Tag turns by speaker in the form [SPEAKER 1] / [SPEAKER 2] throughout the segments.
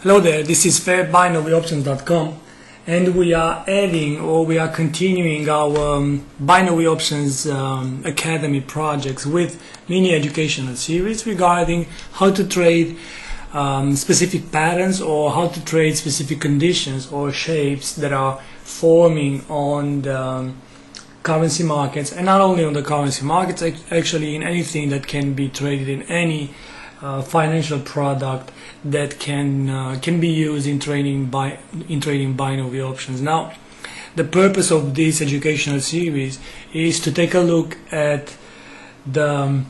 [SPEAKER 1] Hello there, this is FairBinaryOptions.com, and we are adding or we are continuing our binary options academy projects with mini educational series regarding how to trade specific patterns or how to trade specific conditions or shapes that are forming on the currency markets, and not only on the currency markets, actually in anything that can be traded in any financial product that can be used in trading binary options. Now, the purpose of this educational series is to take a look at the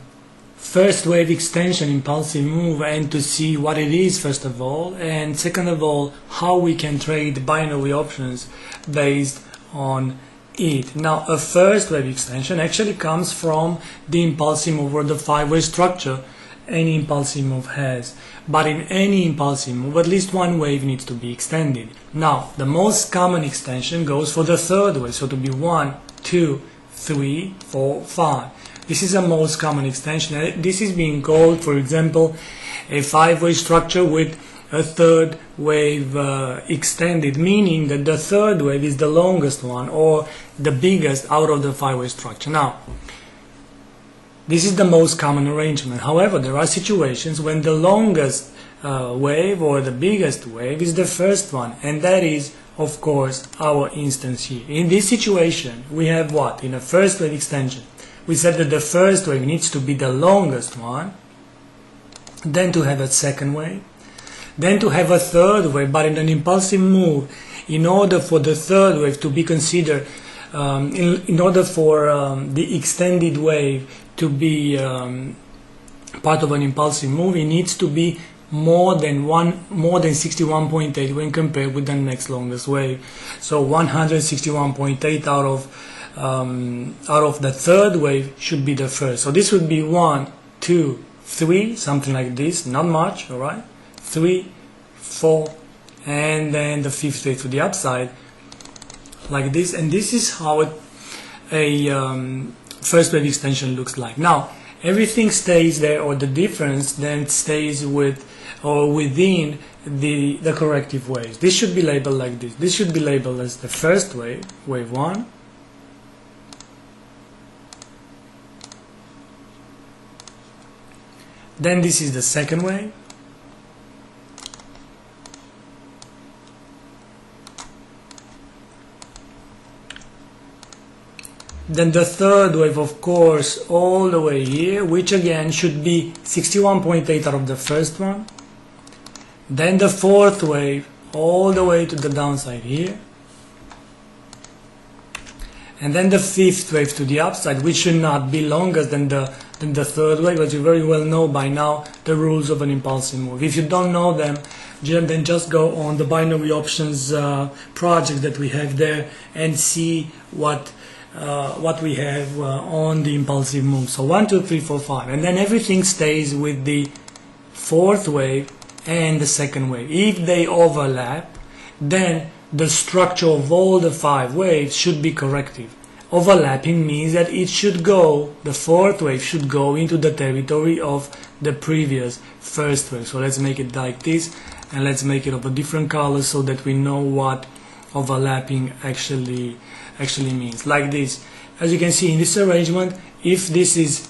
[SPEAKER 1] first wave extension impulsive move and to see what it is first of all, and second of all how we can trade binary options based on it. Now, a first wave extension actually comes from the impulsive move or the five-way structure any impulsive move has. But in any impulsive move, at least one wave needs to be extended. Now, the most common extension goes for the third wave, so to be 1, 2, 3, 4, 5. This is the most common extension. This is being called, for example, a five-way structure with a third wave extended, meaning that the third wave is the longest one or the biggest out of the five-way structure. Now, this is the most common arrangement. However, there are situations when the longest wave or the biggest wave is the first one, and that is, of course, our instance here. In this situation, we have what? In a first wave extension, we said that the first wave needs to be the longest one, then to have a second wave, then to have a third wave, but in an impulsive move, in order for the third wave to be considered, in order for the extended wave to be part of an impulsive move, it needs to be more than 61.8 when compared with the next longest wave. So 161.8 out of the third wave should be the first. So this would be 1, 2, 3, something like this, not much, all right? 3, 4, and then the fifth wave to the upside, like this. And this is how a first wave extension looks like. Now, everything stays there, or the difference then stays with or within the corrective waves. This should be labeled like this. This should be labeled as the first wave, wave 1. Then this is the second wave. Then the third wave, of course, all the way here, which again should be 61.8 out of the first one. Then the fourth wave, all the way to the downside here. And then the fifth wave to the upside, which should not be longer than the third wave, but you very well know by now the rules of an impulsive move. If you don't know them, then just go on the binary options project that we have there and see what we have on the impulsive move. So 1, 2, 3, 4, 5, and then everything stays with the fourth wave and the second wave. If they overlap, then the structure of all the 5 waves should be corrective. Overlapping means that it should go, the fourth wave should go into the territory of the previous first wave. So let's make it like this, and let's make it of a different color so that we know what overlapping actually means. Like this. As you can see in this arrangement, if this is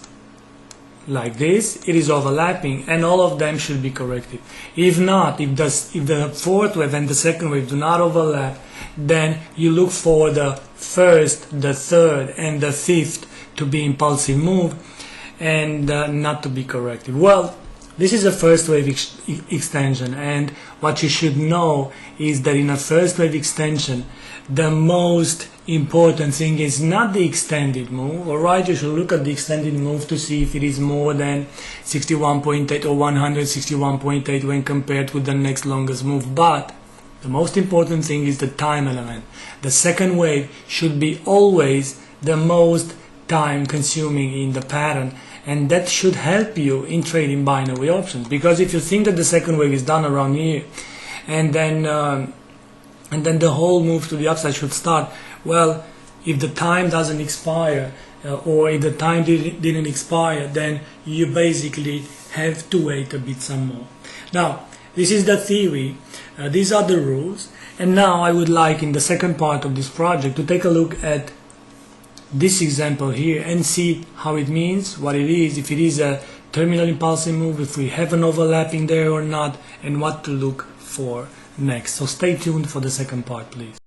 [SPEAKER 1] like this, it is overlapping and all of them should be corrected. If not, if the fourth wave and the second wave do not overlap, then you look for the first, the third and the fifth to be impulsive move and not to be corrected. Well, this is a first wave extension, and what you should know is that in a first wave extension, the most important thing is not the extended move. Alright, you should look at the extended move to see if it is more than 61.8 or 161.8 when compared with the next longest move. But the most important thing is the time element. The second wave should be always the most time consuming in the pattern, and that should help you in trading binary options, because if you think that the second wave is done around here and then the whole move to the upside should start, well, if the time doesn't expire or if the time didn't expire, then you basically have to wait a bit some more. Now, this is the theory, These are the rules. And now I would like, in the second part of this project, to take a look at this example here and see how it means, what it is, if it is a terminal impulsive move, if we have an overlapping there or not, and what to look for next. So stay tuned for the second part, please.